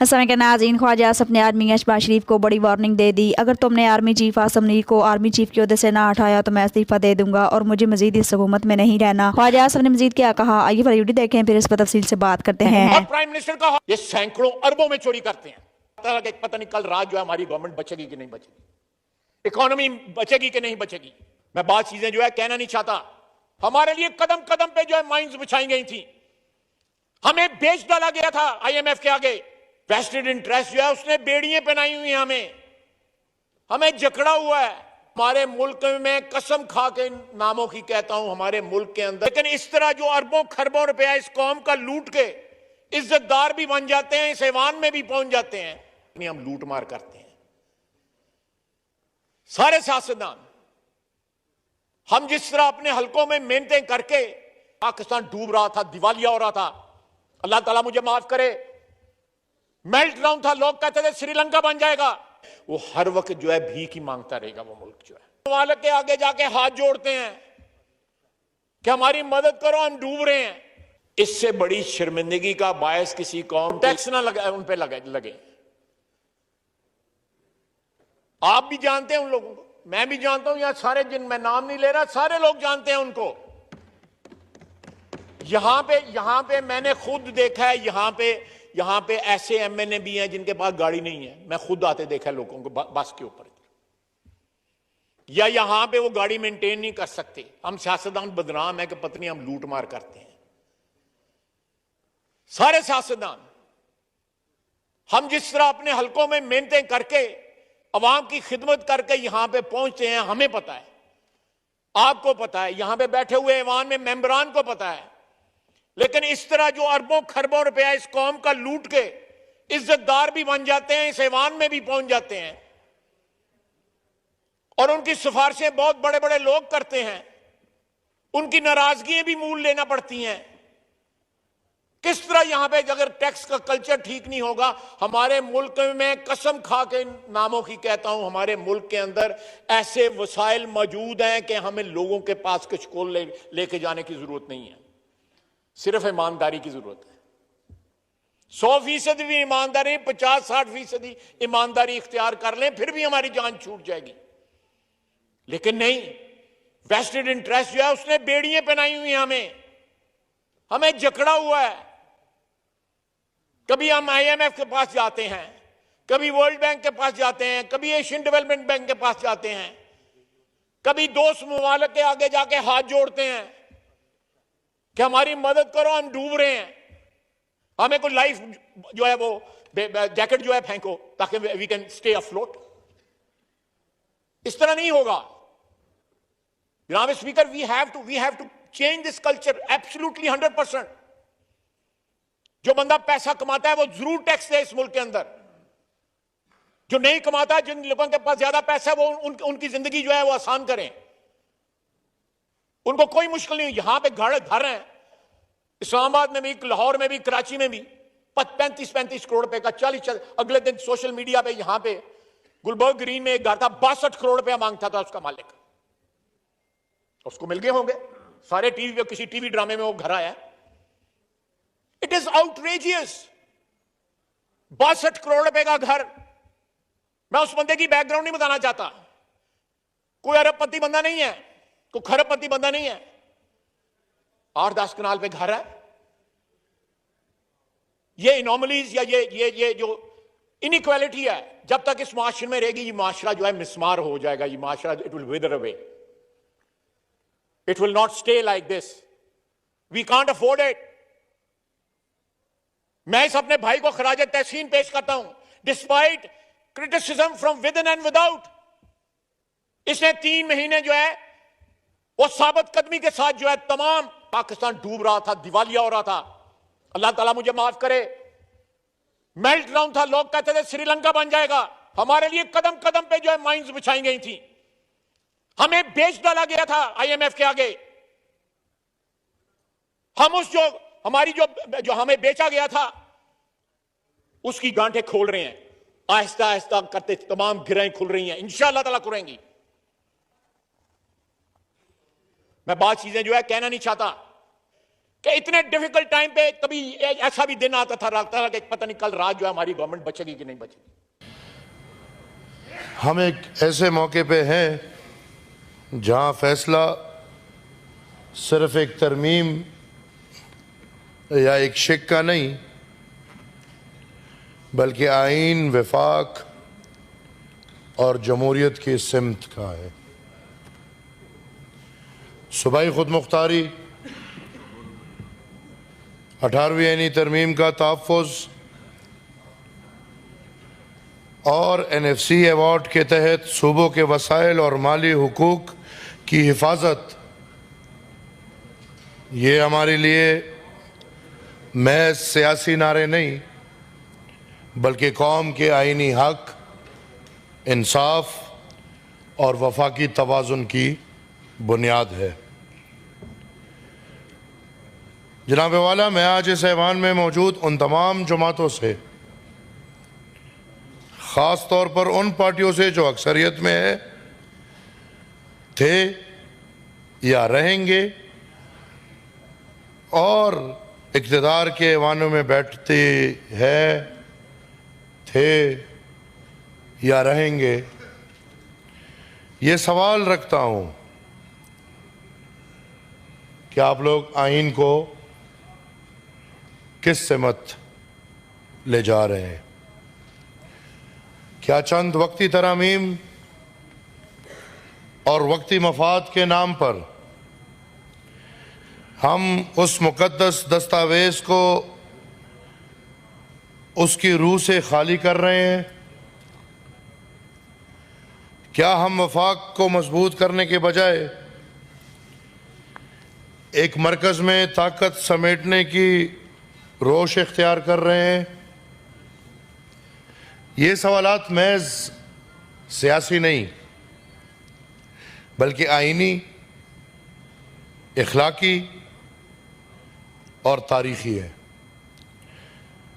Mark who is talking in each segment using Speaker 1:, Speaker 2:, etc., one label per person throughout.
Speaker 1: समय के नाज़रीन, ख्वाजा आसिफ ने आर्मी शहबाज शरीफ को बड़ी वार्निंग दे दी। अगर तुमने आर्मी चीफ आसिम मुनीर को आर्मी चीफ के ओहदे से ना हटाया तो मैं इस्तीफा दे दूंगा और मुझे मजीद इस हुकूमत में नहीं रहना। ख्वाजा आसिफ ने मजीद क्या कहा, आइए वीडियो देखें, फिर इस पर तफसील से बात करते हैं।
Speaker 2: और प्राइम मिनिस्टर का ये सैकड़ों अरबों में चोरी करते हैं। पता नहीं कल रात जो है हमारी गवर्नमेंट बचेगी कि नहीं बचेगी, इकोनॉमी बचेगी कि नहीं बचेगी। मैं बात चीजें जो है कहना नहीं चाहता। हमारे लिए कदम कदम पे जो है माइंस बिछाई गई थी, हमें बेच डाला गया था आईएमएफ के आगे। वेस्टेड इंटरेस्ट जो है उसने बेड़ियां पहनाई हुई हैं, हमें जकड़ा हुआ है। हमारे मुल्क में कसम खा के नामों की कहता हूं, हमारे मुल्क के अंदर लेकिन इस तरह जो अरबों खरबों रुपया इस कौम का लूट के इज्जतदार भी बन जाते हैं, इस ऐवान में भी पहुंच जाते हैं, हम लूट मार करते हैं। सारे सियासतदान हम जिस तरह अपने हलकों में मेहनतें करके पाकिस्तान डूब रहा था, दिवालिया हो रहा था, अल्लाह ताला मुझे माफ करे, मेल्ट डाउन था, लोग कहते थे श्रीलंका बन जाएगा। वो हर वक्त जो है भीख ही मांगता रहेगा। वो मुल्क जो है मालिक के आगे जाके हाथ जोड़ते हैं कि हमारी मदद करो, हम डूब रहे हैं। इससे बड़ी शर्मिंदगी का बायस किसी कौम टैक्स ना लगे, उन पे लगे। आप भी जानते हैं उन लोगों को, मैं भी जानता हूं, यहां सारे, जिन मैं नाम नहीं ले रहा, सारे लोग जानते हैं उनको। यहां पे मैंने खुद देखा है, यहां पे ऐसे एमएनए भी हैं जिनके पास गाड़ी नहीं है। मैं खुद आते देखा है लोगों को बस के ऊपर, या यहां पे वो गाड़ी मेंटेन नहीं कर सकते। हम सियासतदान बदनाम है कि पत्नी हम लूट मार करते हैं। सारे सियासतदान हम जिस तरह अपने हलकों में मेहनतें करके अवाम की खिदमत करके यहां पे पहुंचते हैं, हमें पता है, आपको पता है, यहां पे बैठे हुए ऐवान में मेंबरान को पता है। लेकिन इस तरह जो अरबों खरबों रुपया इस कौम का लूट के इज्जतदार भी बन जाते हैं, इस ऐवान में भी पहुंच जाते हैं, और उनकी सिफारिशें बहुत बड़े बड़े लोग करते हैं, उनकी नाराजगियां भी मूल लेना पड़ती हैं। किस तरह यहां पे अगर टैक्स का कल्चर ठीक नहीं होगा, हमारे मुल्क में कसम खा के नामों की कहता हूं, हमारे मुल्क के अंदर ऐसे वसाइल मौजूद हैं कि हमें लोगों के पास कुछ को लेके जाने की जरूरत नहीं है, सिर्फ ईमानदारी की जरूरत है। 100% भी ईमानदारी, 50-60% ईमानदारी इख्तियार कर लें, फिर भी हमारी जान छूट जाएगी। लेकिन नहीं, वेस्टेड इंटरेस्ट जो है उसने बेड़ियां पहनाई हुई हैं, हमें जकड़ा हुआ है। कभी हम आईएमएफ के पास जाते हैं, कभी वर्ल्ड बैंक के पास जाते हैं, कभी एशियन डेवलपमेंट बैंक के पास जाते हैं, कभी दोस्त मुमालिक के आगे जाके हाथ जोड़ते हैं कि हमारी मदद करो, हम डूब रहे हैं। हमें कोई लाइफ जो है वो जैकेट जो है फेंको ताकि वी कैन स्टे अफ्लोट। इस तरह नहीं होगा जनाब speaker. We have to change this culture absolutely 100%। जो बंदा पैसा कमाता है वो जरूर टैक्स दे इस मुल्क के अंदर। जो नहीं कमाता, जिन लोगों के पास ज्यादा पैसा है, वो उनकी जिंदगी जो है वो आसान करें, उनको कोई मुश्किल नहीं। यहां पे घर हैं, इस्लामाबाद में भी, लाहौर में भी, कराची में भी, 35-35 करोड़ रुपए का 40। अगले दिन सोशल मीडिया पे यहां पे गुलबर्ग ग्रीन में एक घर था, 62 करोड़ रुपया मांगता था उसका मालिक। उसको मिल गए होंगे, सारे टीवी पे, किसी टीवी ड्रामे में वो घर आया। It is outrageous. 62 करोड़ रुपए का घर। मैं उस बंदे की बैकग्राउंड नहीं बताना चाहता, कोई अरबपति बंदा नहीं है, कोई खरबपति बंदा नहीं है, 8-10 कनाल पे घर है। ये इनॉमलीज या ये जो इनइक्वालिटी है, जब तक इस माशरे में रहेगी, ये माशरा जो है मिसमार हो जाएगा। ये माशरा, it will wither away, it will not stay like this. We can't afford it. मैं इस अपने भाई को खराज तहसीन पेश करता हूं, despite criticism from with in and without. इसने 3 महीने जो है वो साबित कदमी के साथ जो है, तमाम पाकिस्तान डूब रहा था, दिवालिया हो रहा था, अल्लाह ताला मुझे माफ करे, मेल्ट डाउन था, लोग कहते थे श्रीलंका बन जाएगा। हमारे लिए कदम कदम पे जो है माइंस बिछाई गई थी, हमें बेच डाला गया था आईएमएफ के आगे। हम उस जो हमें बेचा गया था उसकी गांठें खोल रहे हैं, आहिस्ता आहिस्ता करते तमाम गिरें खुल रही हैं, इंशाअल्लाह ताला खुलेंगी। मैं बात चीजें जो है कहना नहीं चाहता। कि इतने डिफिकल्ट टाइम पे कभी ऐसा भी दिन आता था कि पता नहीं कल रात जो है हमारी गवर्नमेंट बचेगी कि नहीं बचेगी।
Speaker 3: हम एक ऐसे मौके पे हैं जहां फैसला सिर्फ एक तरमीम या एक शिक्का नहीं बल्कि आईन, वफाक और जमहूरियत की सिमत का है। सूबाई खुद मुख्तारी, 18वीं आईनी तरमीम का तहफ़्फ़ुज़ और NFC अवार्ड के तहत सूबों के वसाइल और माली हुकूक की हिफाजत, ये हमारे लिए महज सियासी नारे नहीं बल्कि कौम के आईनी हक, इंसाफ और वफाकी तवाज़ुन की बुनियाद है। जनाब वाला, मैं आज इस ऐवान में मौजूद उन तमाम जमातों से, ख़ास तौर पर उन पार्टियों से जो अक्सरियत में है, थे या रहेंगे और इक़्तिदार के ऐवानों में बैठते हैं, थे या रहेंगे, ये सवाल रखता हूँ कि आप लोग आईन को किस सिमत ले जा रहे हैं। क्या चंद वक्ती तरामीम और वक्ती मफाद के नाम पर हम उस मुक़द्दस दस्तावेज को उसकी रूह से खाली कर रहे हैं? क्या हम वफाक को मजबूत करने के बजाय एक मरकज में ताकत समेटने की रोश इख्तियार कर रहे हैं? ये सवालात महज सियासी नहीं बल्कि आईनी, इखलाकी और तारीखी है,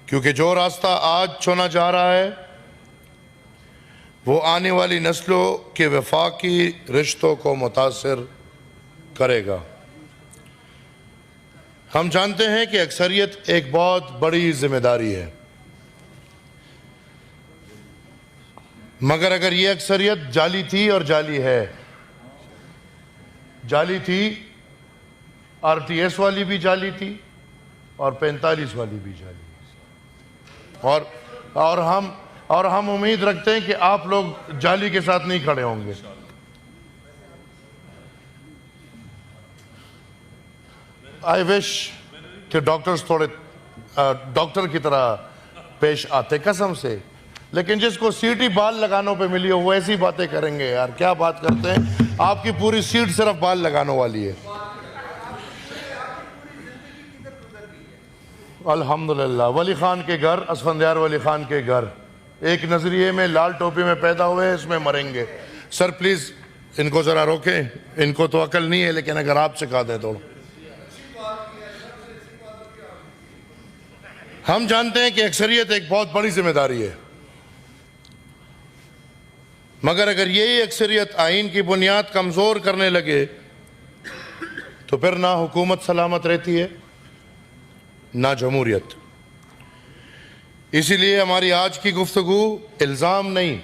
Speaker 3: क्योंकि जो रास्ता आज चुना जा रहा है वो आने वाली नस्लों के वफाकी रिश्तों को मुतासिर करेगा। हम जानते हैं कि अक्सरियत एक बहुत बड़ी जिम्मेदारी है, मगर अगर ये अक्सरियत जाली थी और जाली है, जाली थी, RTS वाली भी जाली थी और 45 वाली भी जाली, और हम उम्मीद रखते हैं कि आप लोग जाली के साथ नहीं खड़े होंगे। आई विश कि डॉक्टर्स थोड़े डॉक्टर की तरह पेश आते, कसम से, लेकिन जिसको सीटी बाल लगानों पे मिली हो वो ऐसी बातें करेंगे। यार क्या बात करते हैं, आपकी पूरी सीट सिर्फ बाल लगानों वाली है। अल्हम्दुलिल्लाह, वली खान के घर, असफंदियार वली खान के घर, एक नजरिए में लाल टोपी में पैदा हुए, इसमें मरेंगे। सर प्लीज इनको जरा रोकें, इनको तो अकल नहीं है, लेकिन अगर आप सिखा दें तो। हम जानते हैं कि अक्सरियत एक बहुत बड़ी जिम्मेदारी है, मगर अगर यही अक्सरियत आईन की बुनियाद कमजोर करने लगे तो फिर ना हुकूमत सलामत रहती है ना जमहूरियत। इसीलिए हमारी आज की गुफ्तगू इल्ज़ाम नहीं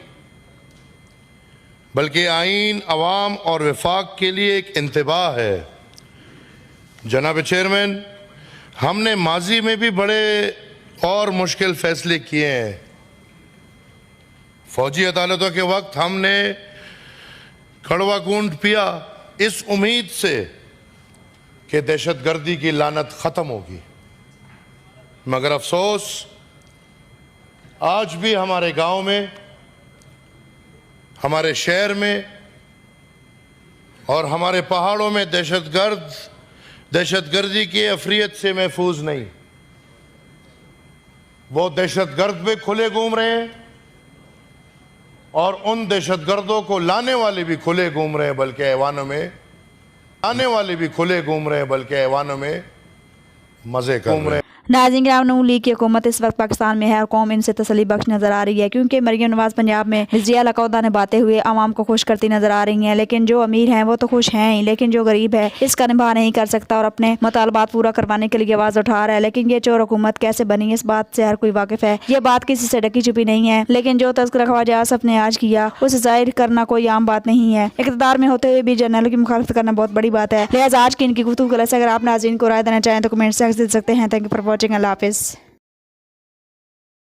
Speaker 3: बल्कि आईन, अवाम और वफाक के लिए एक इंतबाह है। जनाब चेयरमैन, हमने माजी में भी बड़े और मुश्किल फैसले किए हैं। फौजी अदालतों के वक्त हमने कड़वा गूंद पिया इस उम्मीद से कि दहशतगर्दी की लानत ख़त्म होगी, मगर अफसोस आज भी हमारे गांव में, हमारे शहर में और हमारे पहाड़ों में दहशतगर्दी की अफरियत से महफूज नहीं। वो दहशतगर्द भी खुले घूम रहे हैं और उन दहशतगर्दों को लाने वाले भी खुले घूम रहे हैं, बल्कि ऐवानों में आने वाले भी खुले घूम रहे हैं, बल्कि ऐवानों में मजे कर रहे हैं।
Speaker 1: नाज़रीन गिराम, नून लीग की हुकूमत इस वक्त पाकिस्तान में है और कौम इनसे तसल्ली बख्श नजर आ रही है, क्योंकि मरियम नवाज पंजाब में रिज़िया लकौदा ने बातें हुए आवाम को खुश करती नजर आ रही हैं। लेकिन जो अमीर हैं वो तो खुश हैं ही, लेकिन जो गरीब है इसका निभा नहीं कर सकता और अपने मुतालबात पूरा करवाने के लिए आवाज उठा रहा है। लेकिन ये चोर हुकूमत कैसे बनी, इस बात से हर कोई वाकिफ है। ये बात किसी से ढकी छुपी नहीं है, लेकिन जो तज़किरा ख्वाजा आसफ ने आज किया उसे जाहिर करना कोई आम बात नहीं है। इक़्तिदार में होते हुए भी जर्नलों की मुखालफत करना बहुत बड़ी बात है। लिहाजा आज की इनकी गुफ्तगू से अगर आप नाज़रीन को राय देना चाहें तो कमेंट से दे सकते हैं। Thank you for watching. अल्लाह हाफिज़।